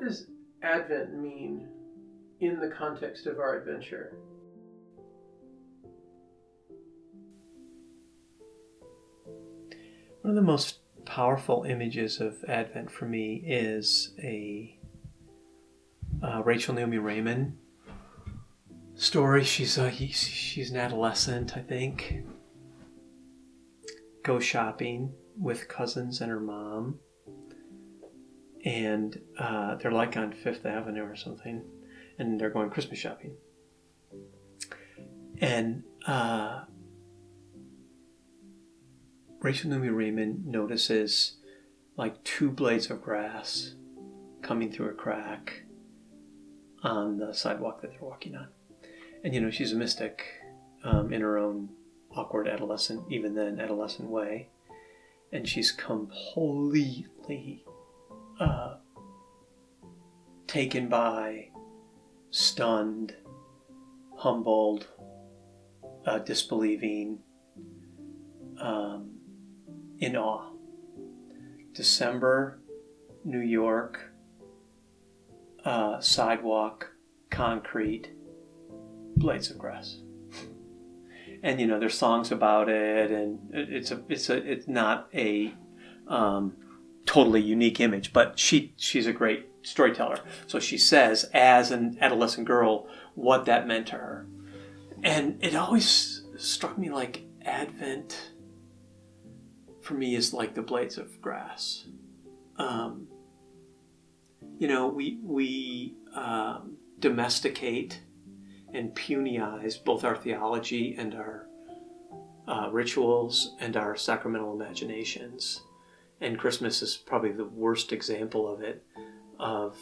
does Advent mean in the context of our adventure? One of the most powerful images of Advent for me is a Rachel Naomi Raymond story. She's an adolescent, I think. Goes shopping with cousins and her mom, and they're like on Fifth Avenue or something, and they're going Christmas shopping. And Rachel Naomi Raymond notices like 2 blades of grass coming through a crack on the sidewalk that they're walking on. And she's a mystic in her own awkward adolescent way. And she's completely taken by, stunned, humbled, disbelieving, in awe. December, New York, sidewalk, concrete, blades of grass. And there's songs about it, and it's not a totally unique image, but she's a great storyteller. So she says, as an adolescent girl, what that meant to her. And it always struck me like Advent for me is like the blades of grass. We domesticate and punyize both our theology and our rituals and our sacramental imaginations. And Christmas is probably the worst example of it, of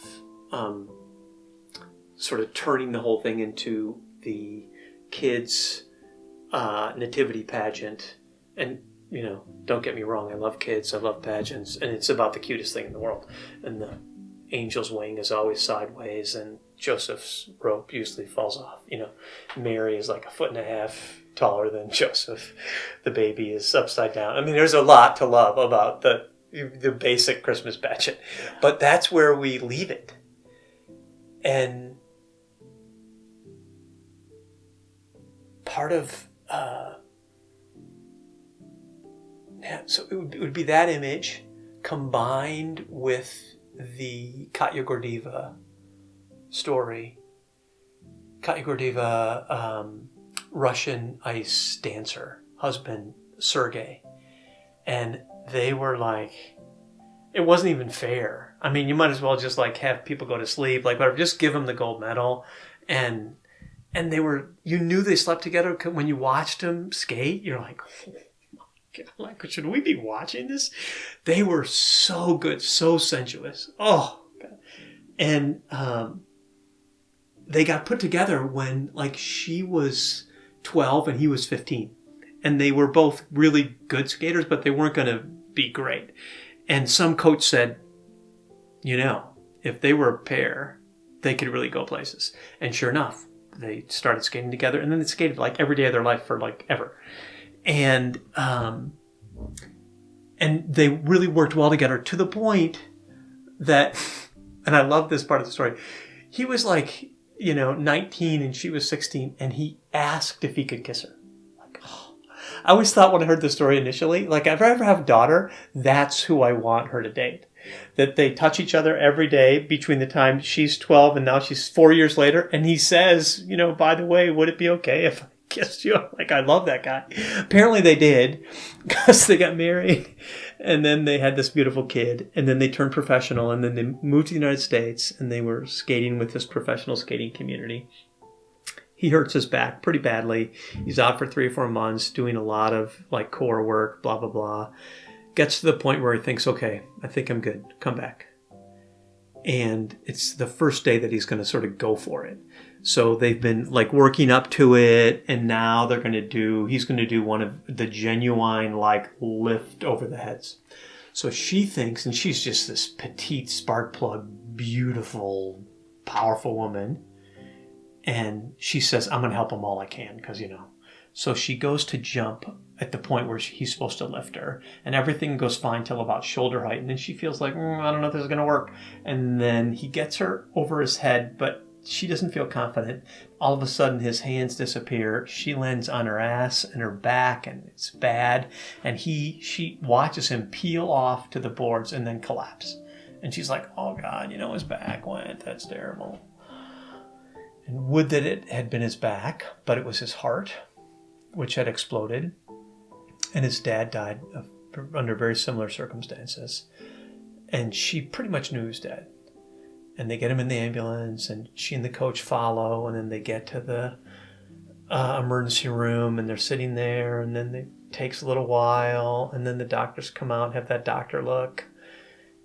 sort of turning the whole thing into the kids' nativity pageant. And don't get me wrong, I love kids, I love pageants, and it's about the cutest thing in the world. And the angel's wing is always sideways, and Joseph's rope usually falls off. Mary is like 1.5 feet taller than Joseph. The baby is upside down. I mean, there's a lot to love about the basic Christmas pageant, but that's where we leave it. And part of so it would be that image combined with the Katya Gordieva story. Katya Gordieva, Russian ice dancer, husband Sergei. And they were like, it wasn't even fair. I mean, you might as well just like have people go to sleep, like whatever, just give them the gold medal. And they were, you knew they slept together when you watched them skate. You're like, like, should we be watching this? They were so good, so sensuous. Oh, God. And they got put together when, like, she was 12 and he was 15. And they were both really good skaters, but they weren't going to be great. And some coach said, if they were a pair, they could really go places. And sure enough, they started skating together, and then they skated like every day of their life for like ever. And they really worked well together, to the point that, and I love this part of the story, he was like, 19 and she was 16, and he asked if he could kiss her. Like, oh. I always thought when I heard the story initially, like, if I ever have a daughter, that's who I want her to date. That they touch each other every day between the time she's 12 and now she's 4 years later. And he says, by the way, would it be okay if I kissed you? Like, I love that guy. Apparently they did, because they got married, and then they had this beautiful kid, and then they turned professional, and then they moved to the United States, and they were skating with this professional skating community. He hurts his back pretty badly. He's out for 3 or 4 months doing a lot of like core work, blah, blah, blah. Gets to the point where he thinks, okay, I think I'm good. Come back. And it's the first day that he's going to sort of go for it. So they've been like working up to it, and now he's going to do one of the genuine like lift over the heads. So she thinks, and she's just this petite spark plug, beautiful, powerful woman. And she says, I'm going to help him all I can, because, So she goes to jump at the point where he's supposed to lift her, and everything goes fine till about shoulder height, and then she feels like, I don't know if this is going to work. And then he gets her over his head, but she doesn't feel confident. All of a sudden, his hands disappear. She lands on her ass and her back, and it's bad. And she watches him peel off to the boards and then collapse. And she's like, oh God, his back went. That's terrible. And would that it had been his back, but it was his heart, which had exploded. And his dad died under very similar circumstances. And she pretty much knew he was dead. And they get him in the ambulance, and she and the coach follow, and then they get to the emergency room, and they're sitting there, and then it takes a little while, and then the doctors come out and have that doctor look.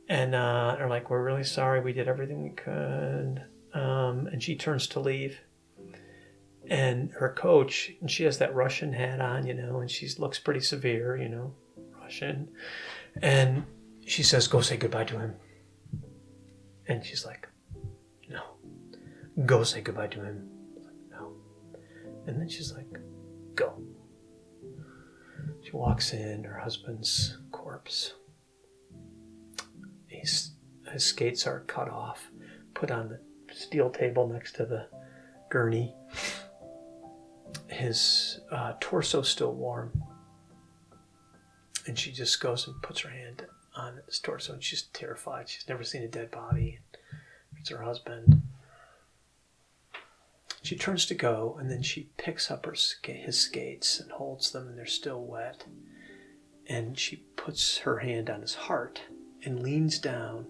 And they're like, we're really sorry, we did everything we could. And she turns to leave. And her coach, and she has that Russian hat on, and she looks pretty severe, Russian. And she says, go say goodbye to him. And she's like, no. Go say goodbye to him. Like, no. And then she's like, go. She walks in, her husband's corpse. His skates are cut off, put on the steel table next to the gurney. His torso's still warm. And she just goes and puts her hand on his torso, and she's terrified. She's never seen a dead body. It's her husband. She turns to go, and then she picks up his skates and holds them, and they're still wet. And she puts her hand on his heart and leans down,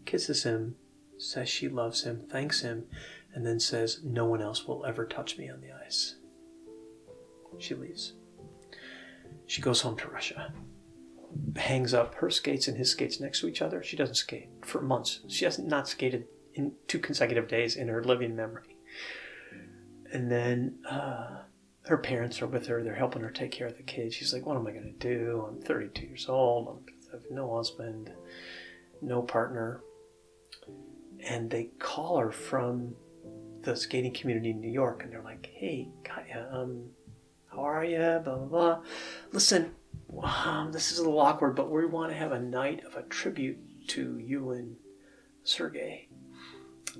kisses him, says she loves him, thanks him, and then says, no one else will ever touch me on the ice. She leaves. She goes home to Russia. Hangs up her skates and his skates next to each other. She doesn't skate for months. She has not skated in 2 consecutive days in her living memory. And then her parents are with her. They're helping her take care of the kids. She's like, what am I going to do? I'm 32 years old. I have no husband, no partner. And they call her from the skating community in New York. And they're like, hey, Katya, how are you? Blah, blah, blah. Listen, this is a little awkward, but we want to have a night of a tribute to you and Sergey.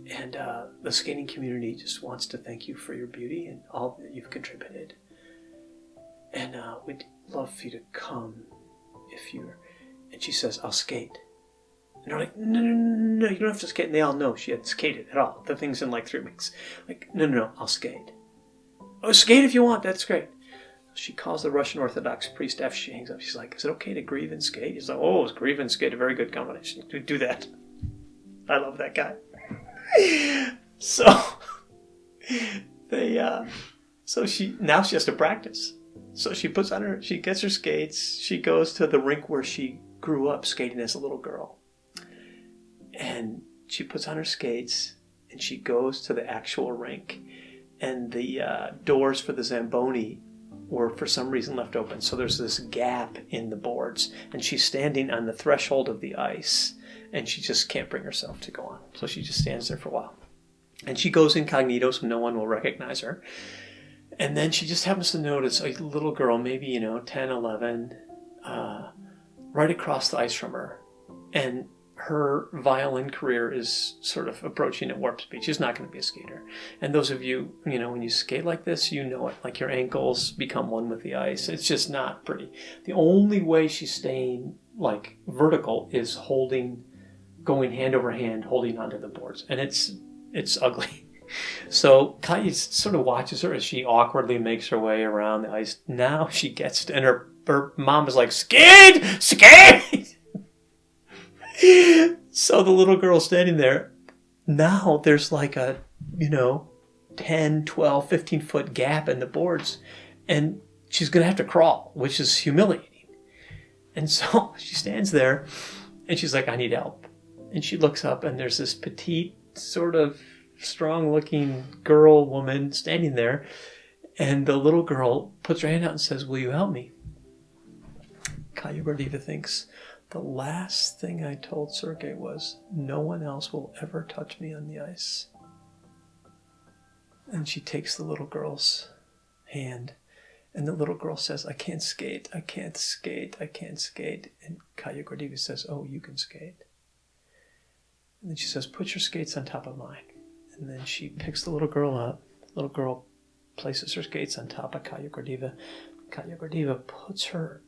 And the skating community just wants to thank you for your beauty and all that you've contributed. And we'd love for you to come if you're... And she says, I'll skate. And they're like, no, you don't have to skate. And they all know she hadn't skated at all. The thing's in like 3 weeks. Like, no, I'll skate. Oh, skate if you want, that's great. She calls the Russian Orthodox priest after she hangs up. She's like, is it okay to grieve and skate? He's like, oh, is grieve and skate a very good combination. Do that. I love that guy. So she has to practice. So she gets her skates. She goes to the rink where she grew up skating as a little girl. And she puts on her skates and she goes to the actual rink. And the doors for the Zamboni were for some reason left open. So there's this gap in the boards. And she's standing on the threshold of the ice. And she just can't bring herself to go on. So she just stands there for a while. And she goes incognito so no one will recognize her. And then she just happens to notice a little girl, maybe, 10, 11, right across the ice from her. And her violin career is sort of approaching at warp speed. She's not going to be a skater. And those of you, when you skate like this, you know it. Like your ankles become one with the ice. It's just not pretty. The only way she's staying like vertical is going hand over hand, holding onto the boards. And it's ugly. So Katya sort of watches her as she awkwardly makes her way around the ice. Now she gets to, and her mom is like, skate! So the little girl standing there, now there's like a, 10, 12, 15 foot gap in the boards, and she's going to have to crawl, which is humiliating. And so she stands there, and she's like, I need help. And she looks up, and there's this petite, sort of strong-looking woman standing there, and the little girl puts her hand out and says, will you help me? Katya Gordieva thinks, the last thing I told Sergey was, no one else will ever touch me on the ice. And she takes the little girl's hand, And the little girl says, I can't skate, I can't skate, I can't skate. And Kaya Gordieva says, oh, you can skate. And then she says, put your skates on top of mine. And then she picks the little girl up. The little girl places her skates on top of Kaya Gordieva. Kaya Gordieva puts her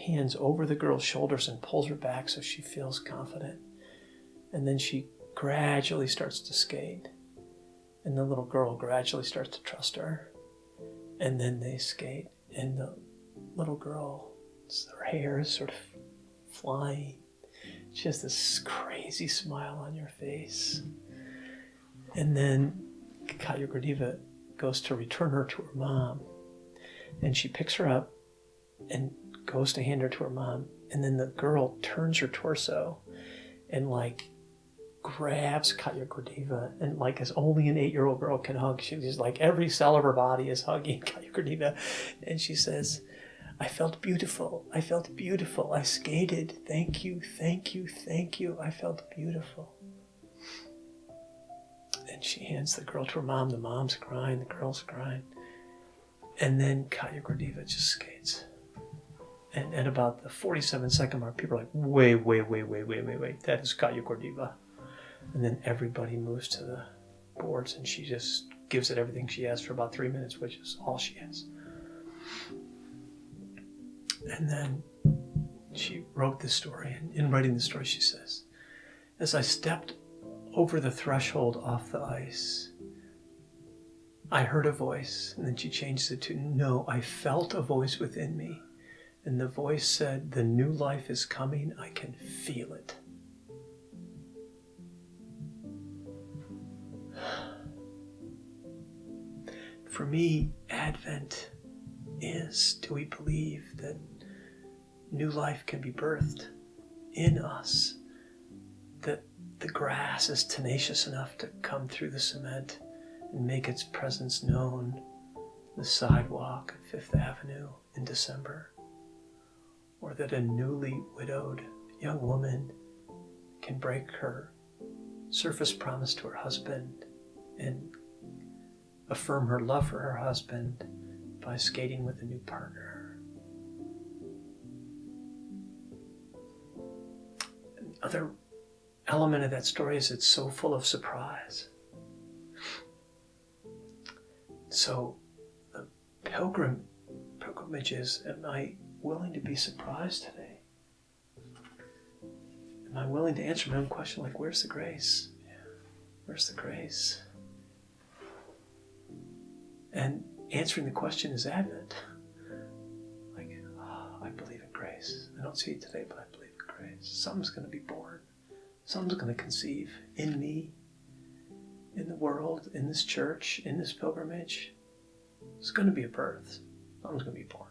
hands over the girl's shoulders and pulls her back so she feels confident. And then she gradually starts to skate. And the little girl gradually starts to trust her. And then they skate, and the little girl, her hair is sort of flying. She has this crazy smile on her face. And then Kaya Gordieva goes to return her to her mom. And she picks her up and goes to hand her to her mom. And then the girl turns her torso and grabs Kaya Gordieva, and as only an 8-year-old girl can hug. She's every cell of her body is hugging Kaya Gordieva. And she says, I felt beautiful. I felt beautiful. I skated. Thank you, thank you, thank you. I felt beautiful. And she hands the girl to her mom. The mom's crying. The girl's crying. And then Kaya Gordieva just skates. And at about the 47-second mark, people are like, wait. That is Kaya Gordieva. And then everybody moves to the boards, and she just gives it everything she has for about 3 minutes, which is all she has. And then she wrote this story, and in writing the story she says, as I stepped over the threshold off the ice, I heard a voice. And then she changes it to, no, I felt a voice within me. And the voice said, the new life is coming. I can feel it. For me, Advent is, do we believe that new life can be birthed in us? That the grass is tenacious enough to come through the cement and make its presence known, the sidewalk at Fifth Avenue in December? Or that a newly widowed young woman can break her surface promise to her husband and affirm her love for her husband by skating with a new partner? Another element of that story is it's so full of surprise. So the pilgrimage is, am I willing to be surprised today? Am I willing to answer my own question, where's the grace? Where's the grace? And answering the question is Advent. I believe in grace. I don't see it today, but I believe in grace. Something's going to be born. Something's going to conceive in me, in the world, in this church, in this pilgrimage. It's going to be a birth. Something's going to be born.